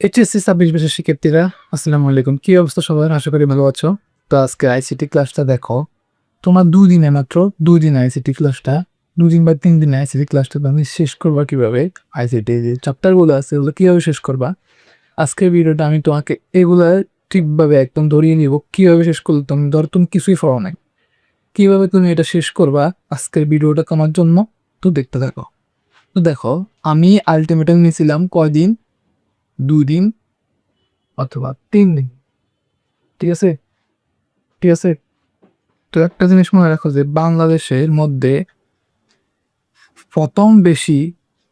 HSC 26 বছর শিক্ষার্থীরা, আসসালামু আলাইকুম। কি অবস্থা সবার? আশা করি ভালো আছো। তো আজকে আইসিটি ক্লাসটা দেখো। তোমার 2 দিনে মাত্র 2 দিন আইসিটি ক্লাসটা 2 দিন বা 3 দিনে আইসিটি ক্লাসটা তুমি শেষ করবা কিভাবে? আইসিটি যে চ্যাপ্টারগুলো আছে ওগুলো কিভাবে শেষ করবা? আজকের ভিডিওটা আমি তোমাকে এগুলা ঠিকভাবে একদম ধরিয়ে নিব। কিভাবে শেষ করলে তুমি কিছুই পড়ো নাই। কিভাবে তুমি এটা শেষ করবা? আজকের ভিডিওটা তোমার জন্য। তো দেখতে থাকো। তো দেখো, আমি আল্টিমেটাম নিয়েছিলাম কয়দিন? 2 দিন অথবা 3 দিন। ঠিক আছে? ঠিক আছে? তো একটা জিনিস মনে রাখো যে বাংলাদেশের মধ্যে ১ম বেশি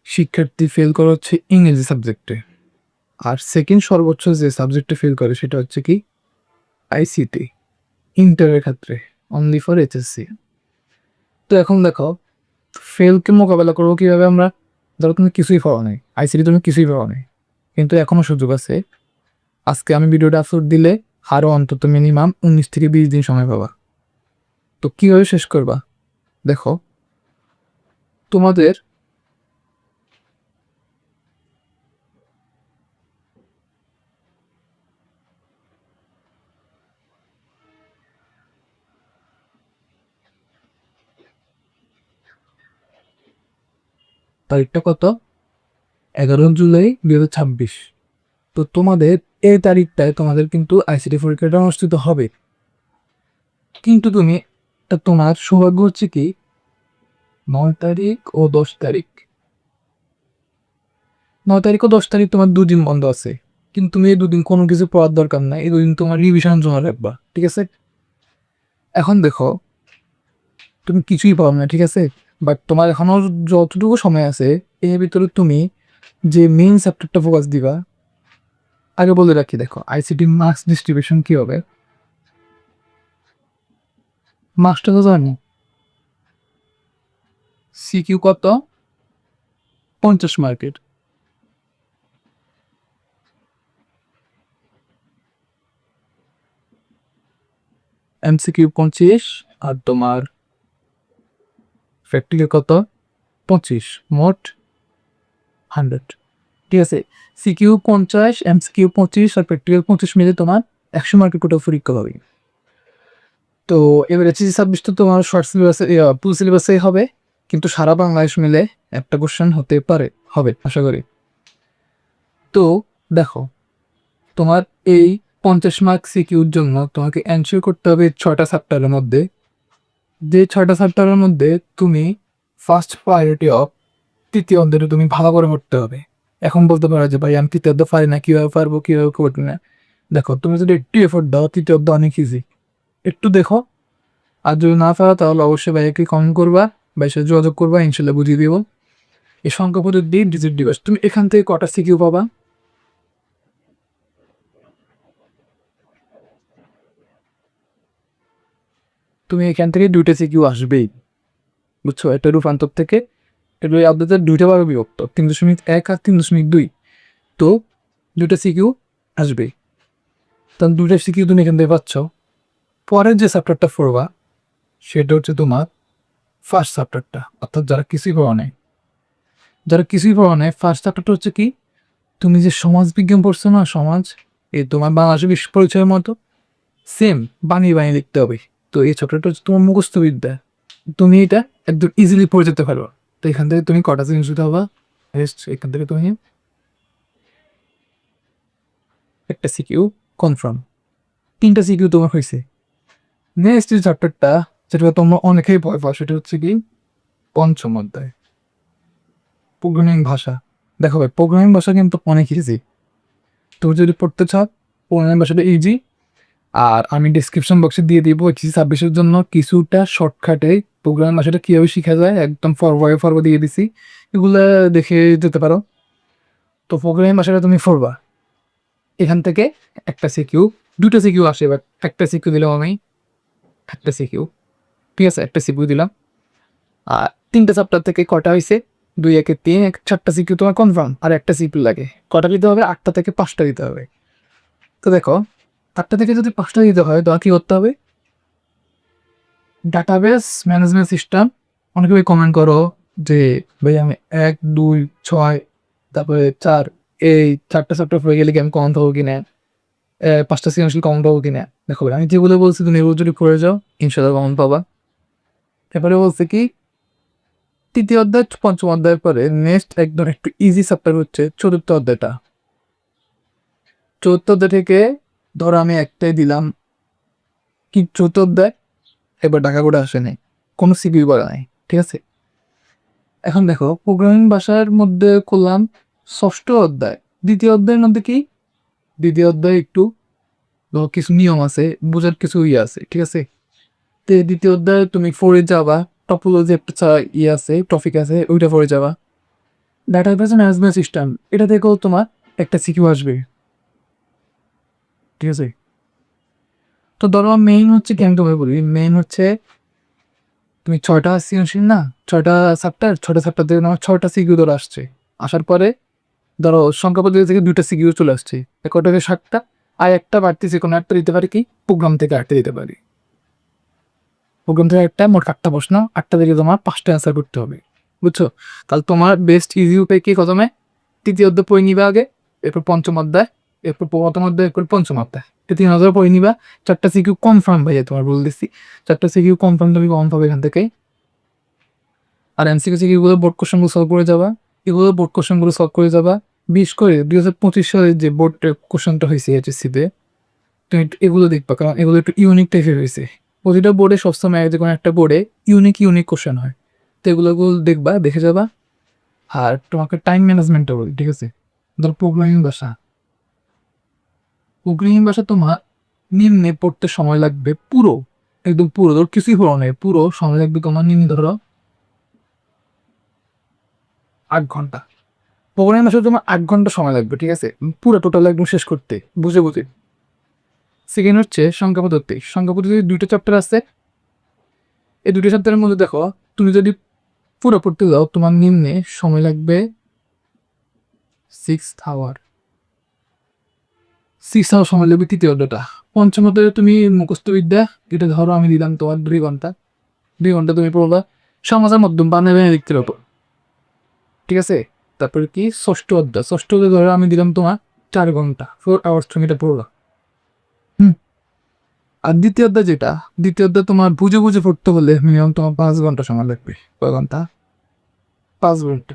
শিক্ষার্থী ফেল করে হচ্ছে ইংরেজি সাবজেক্টে। আর 2nd সর্বোচ্চ যে সাবজেক্টে ফেল করে সেটা হচ্ছে কি? আইসিটি। ইন্টারের ক্ষেত্রে অনলি ফর এইচএসসি। তো এখন দেখো, ফেলকে মোকাবেলা করবো কিভাবে আমরা? ধরো তুমি কিছুই পাওয়া নাই, আইসিটি তুমি কিছুই পাওয়া নাই, কিন্তু এখনও সুযোগ আছে। আজকে আমি ভিডিওটা আপলোড দিলে আরও অন্তত মিনিমাম 19 থেকে 20 দিন সময় পাবা। তো কীভাবে শেষ করবা? দেখো, তোমাদের তারিখটা কত? 11 জুলাই 2026। তো তোমাদের এই তারিখটায় তোমাদের কিন্তু আইসিটি পরীক্ষাটা অনুষ্ঠিত হবে। কিন্তু তোমার সৌভাগ্য হচ্ছে কি, 9 তারিখ ও 10 তারিখ, 9 তারিখ ও 10 তারিখ তোমার 2 দিন বন্ধ আছে। কিন্তু তুমি এই 2 দিন কোনো কিছু পড়ার দরকার নাই, এই 2 দিন তোমার রিভিশন জমা রাখবা। ঠিক আছে? এখন দেখো, তুমি কিছুই পাও না, ঠিক আছে, বাট তোমার এখনো যতটুকু সময় আছে এর ভিতরে তুমি যে মেইন চ্যাপ্টারটা ফোকাস দিবা। আগে বলে রাখি, দেখো আইসিটি মার্কস ডিস্ট্রিবিউশন কি হবে। মার্কসটা তো জানি, সিকিউ কত? 50 মার্কের। এমসিকিউ 25, আর তোমার প্র্যাকটিক্যাল কত? 25, মোট 100। ঠিক আছে? সিকিউ 50, এমসিকিউ 25 আর প্র্যাকটিক্যাল 25 মিলে তোমার 100 মার্কের কোটা পরীক্ষা হবে। তো এবার এইচএসসি 26 তো তোমার শর্ট সিলেবাসে ফুল সিলেবাসেই হবে, কিন্তু সারা বাংলাদেশ মিলে একটা কোশ্চেন হতে পারে, হবে আশা করি। তো দেখো, তোমার এই 50 মার্ক সিকিউর জন্য তোমাকে এনশিওর করতে হবে 6টা চ্যাপ্টারের মধ্যে। যে 6টা চ্যাপ্টারের মধ্যে তুমি ফার্স্ট প্রায়োরিটি অফ তৃতীয় অধ্যায়টা তুমি ভালো করে পড়তে হবে। এখন বলতে পারো যে ভাই আমি তৃতীয় অধ্যায় পারি না, কীভাবে পারবো, কীভাবে করবো না। দেখো, তুমি যদি একটু এফোর্ট দাও তৃতীয় অধ্যায় অনেক ইজি। একটু দেখো, আর যদি না পারো তাহলে অবশ্যই ভাইকে কমেন্ট করবা, ভাইয়ের সাথে যোগাযোগ করবা, ইনশাল্লাহ বুঝিয়ে দিব। এই সংখ্যা পদ্ধতি ডিজিট ডিভাইস, তুমি এখান থেকে কটা সিকিউ পাবা? তুমি এখান থেকে 2টা সিকিউ আসবেই, বুঝছো? একটা রূপান্তর থেকে এটা আপনাদের 2টা ভাগে বিভক্ত, 3.1 আর 3.2। তো 2টা সিকিউ আসবেই। তখন 2টা সিকিউ তুমি এখান থেকে পাচ্ছ। পরের যে চ্যাপ্টারটা পড়বা সেটা হচ্ছে তোমার ফার্স্ট চ্যাপ্টারটা, অর্থাৎ যারা কিছুই পড়া নেই। যারা কিছুই পড়া নেই, ফার্স্ট চ্যাপ্টারটা হচ্ছে কি, তুমি যে সমাজ বিজ্ঞান পড়ছো না, সমাজ, এই তোমার বাংলাদেশের বিশ্ব পরিচয়ের মতো সেম বানিয়ে বানিয়ে লিখতে হবে। তো এই চ্যাপ্টারটা হচ্ছে তোমার মুখস্থ বিদ্যা, তুমি এটা একদম ইজিলি পড়ে যেতে পারো। তো এখান থেকে তুমি কটা জিনিস দিতে হবা? এখান থেকে তুমি একটা সিকিউ কনফার্ম, 3টা সিকিউ তোমার হয়েছে। নেক্সট যে চ্যাপ্টারটা, যেটা তোমরা অনেকেই ভয় পাও, সেটা হচ্ছে কি পঞ্চম অধ্যায়, প্রোগ্রামিং ভাষা। দেখো ভাই, প্রোগ্রামিং ভাষা কিন্তু অনেক ইজি। তুমি যদি পড়তে চাও, প্রোগ্রামিং ভাষাটা ইজি। আর আমি ডিসক্রিপশন বক্সে দিয়ে দিব এইচএসসি 26-এর জন্য কিছুটা শর্টকাটে প্রোগ্রামিং ভাষাটা কীভাবে শেখা যায়, একদম ফরওয়ার্ড দিয়ে দিছি, এগুলো দেখে যেতে পারো। তো প্রোগ্রামিং ভাষাটা তুমি পড়বা, এখান থেকে একটা সিকিউ, 2টা সিকিউ আসে, এবার একটা সিকিউ দিলাম আমি, একটা সিকিউ, ঠিক আছে, একটা সিকিউ দিলাম। আর 3টা চ্যাপ্টার থেকে কটা হয়েছে? 2 একে 3, 4টা সিকিউ তোমার কনফার্ম। আর একটা সিকিউ লাগে, কটা দিতে হবে? 8টা থেকে 5টা দিতে হবে। তো দেখো, 8টা থেকে যদি 5টা দিতে হয় তো কী করতে হবে? Database management system. অনেকে ভাই কমেন্ট করো যে ভাই আমি 1, 2, 6, তারপরে 4 এই 4টা চ্যাপ্টার পড়ে গেলে কি আমি কমন পাবো কিনা, 5টা সৃজনশীল কমন পাবো কিনা। দেখো আমি যেগুলো বলছি তুমি এগুলো যদি পড়ে যাও ইনশাল্লাহ কমন পাবা। এরপরে বলছে কি তৃতীয় অধ্যায় পঞ্চম অধ্যায়ের পরে নেক্সট একদম একটু ইজি চ্যাপ্টার হচ্ছে চতুর্থ অধ্যায়টা। চতুর্থ অধ্যায় থেকে ধরো আমি একটাই দিলাম কি চতুর্থ অধ্যায় এবার ঢাকা বোর্ডে আসে নাই, কোনো সিকিউ করা নাই, ঠিক আছে। এখন দেখো প্রোগ্রামিং ভাষার মধ্যে করলাম ষষ্ঠ অধ্যায়। দ্বিতীয় অধ্যায়ের মধ্যে কি দ্বিতীয় অধ্যায় একটু ধরো কিছু নিয়ম আছে, বোঝার কিছু ইয়ে আছে, ঠিক আছে। তো দ্বিতীয় অধ্যায়ে তুমি ফোরে যাবা, টপোলজি একটা ইয়ে আছে, টপিক আছে, ওইটা ফোরে যাবা। ডাটাবেস ম্যানেজমেন্ট সিস্টেম, এটা থেকেও তোমার একটা সিকিউ আসবে, ঠিক আছে। তো ধরো মেইন হচ্ছে কি আমি তোমাকে বলি, মেইন হচ্ছে তুমি 6টা সৃজনশীল না, 6টা চ্যাপ্টার, 6টা চ্যাপ্টার থেকে আমার 6টা সিকিউ ধরো আসছে। আসার পরে ধরো সংখ্যা পদ্ধতি থেকে 2টা সিকিউ চলে আসছে, একটা থেকে 7টা, আর একটা বাড়তেছে, কোনো একটা দিতে পারি কি প্রোগ্রাম থেকে একটা দিতে পারি। প্রোগ্রাম থেকে একটা মোট 8টা প্রশ্ন, 8টা থেকে তোমার 5টা অ্যান্সার করতে হবে, বুঝছো। তাহলে তোমার বেস্ট ইজি উপায় কি, প্রথমে তৃতীয় অধ্যায় পড়ে নিবা আগে, এরপর পঞ্চম অধ্যায়, এরপর প্রথম অধ্যায়, এরপর পঞ্চম অধ্যায়, 3 অধ্যায় পড়ে নিবা। 4টা সিকিউ কনফার্ম ভাইয়া, তোমার বলে দিচ্ছি 4টা সিকিউ কনফার্ম, তুমি কমন পাবে এখান থেকে। আর এমসিকিউ সিকিউগুলো বোর্ড কোশ্চেনগুলো সলভ করে যাবা, এগুলো বোর্ড কোশ্চেনগুলো সলভ করে যাবা। বিশেষ করে 2025 সালে যে বোর্ড কোশ্চেনটা হয়েছে এইচএসসিতে, তুমি এগুলো দেখবা, কারণ এগুলো একটু ইউনিক টাইপের হয়েছে। প্রতিটা বোর্ডে সবসময় যে কোনো একটা বোর্ডে ইউনিক কোশ্চেন হয়, তো এগুলো দেখবা, দেখে যাবা। আর তোমাকে টাইম ম্যানেজমেন্টটা বলি, ঠিক আছে। ধর প্রোগ্রামিং ভাষা তোমার নিম্নে পড়তে সময় লাগবে পুরো, একদম পুরো ধর কিছুই পড়ো নেই, পুরো সময় লাগবে তোমার নিম্নে ধরো 8 ঘন্টা। প্রোগ্রামিং ভাষা তোমার 8 ঘন্টা সময় লাগবে, ঠিক আছে, পুরো টোটাল একদম শেষ করতে, বুঝে বুঝে। সেকেন্ড হচ্ছে সংখ্যা পদ্ধতি। সংখ্যা পদ্ধতির 2টা চ্যাপ্টার আছে, এই 2টা চ্যাপ্টারের মধ্যে দেখো তুমি যদি পুরো পড়তে যাও তোমার নিম্নে সময় লাগবে 6 আওয়ার। 6 আওয়ার সময় লাগবে তৃতীয় অধ্যায়টা। পঞ্চম অধ্যায়ে তুমি মুখস্থ বিদ্যা, এটা ধরো আমি দিলাম তোমার 2 ঘন্টা, 2 ঘন্টা তুমি পড়বা সমাজের মাধ্যম বানিয়ে বানিয়ে লিখতে পারবো, ঠিক আছে। তারপরে কি ষষ্ঠ অধ্যায়, ষষ্ঠ অধ্যায় ধরো আমি দিলাম তোমার 4 ঘন্টা, 4 আওয়ার্স তুমি এটা পড়বা। আর দ্বিতীয় অধ্যায় যেটা, দ্বিতীয় অধ্যায় তোমার বুঝে বুঝে পড়তে হলে মিনিমাম তোমার 5 ঘন্টা সময় লাগবে। কয় ঘন্টা? 5 ঘন্টা।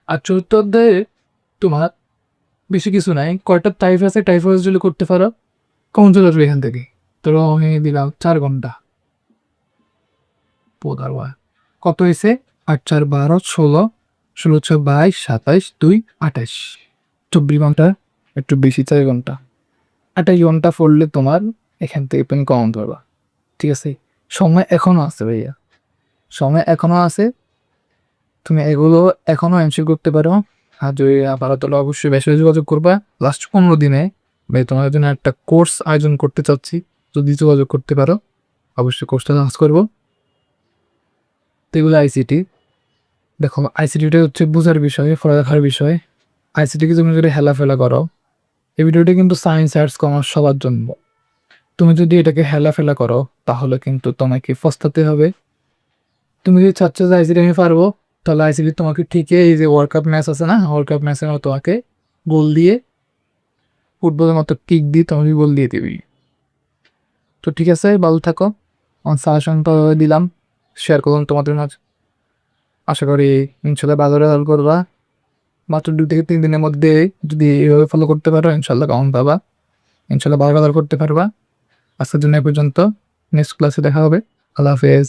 আর চতুর্থ অধ্যায়ে তোমার বেশি কিছু নাই, কয়টা টাইপ আছে, টাইপ যদি করতে পারো কমন চলে আসবে এখান থেকে। ধরো আমি দিলাম 4 ঘন্টা, পড়বা কত হয়েছে, 8 4 12 16, 16 6 22 27 2 28, 24 ঘন্টা, একটু বেশি 4 ঘন্টা। 28 ঘন্টা পড়লে তোমার এখান থেকে তুমি কমন ধরবা, ঠিক আছে। সময় এখনো আছে ভাইয়া, সময় এখনো আছে, তুমি এগুলো এখনো এনশিওর করতে পারো। আর যদি পারো তাহলে অবশ্যই বেশি যোগাযোগ করবা। লাস্ট 15 দিনে ভাই তোমার জন্য একটা কোর্স আয়োজন করতে চাচ্ছি, যদি যোগাযোগ করতে পারো অবশ্যই কোর্সটা লঞ্চ করবো। তো এগুলো আইসিটি, দেখো আইসিটিটা হচ্ছে বোঝার বিষয়, পড়ালেখার বিষয়। আইসিটিকে তুমি যদি হেলাফেলা করো, এই ভিডিওটা কিন্তু সায়েন্স আর্টস কমার্স সবার জন্য। তুমি যদি এটাকে হেলাফেলা করো তাহলে কিন্তু তোমাকে পস্তাতে হবে। তুমি যদি চাচ্ছ যে আইসিটি আমি পারবো, তাহলে আইসিটি তোমাকে ঠিকই এই যে ওয়ার্ল্ড কাপ ম্যাচ আছে না, ওয়ার্ল্ড কাপ ম্যাচের মতো তোমাকে গোল দিয়ে, ফুটবলের মতো কিক দিয়ে তোমাকে গোল দিয়ে দিবি। তো ঠিক আছে, ভালো থাকো। আমার সাজেশন তো দিলাম, শেয়ার করলাম তোমাদের মাঝে। আশা করি ইনশাল্লাহ ভালো রেজাল্ট করবা। মাত্র 2 থেকে 3 দিনের মধ্যে যদি এইভাবে ফলো করতে পারো ইনশাল্লাহ কেমন পাবা, ইনশাল্লাহ ভালো রেজাল্ট করতে পারবা। আজকের জন্য এ পর্যন্ত, নেক্সট ক্লাসে দেখা হবে। আল্লাহ হাফেজ।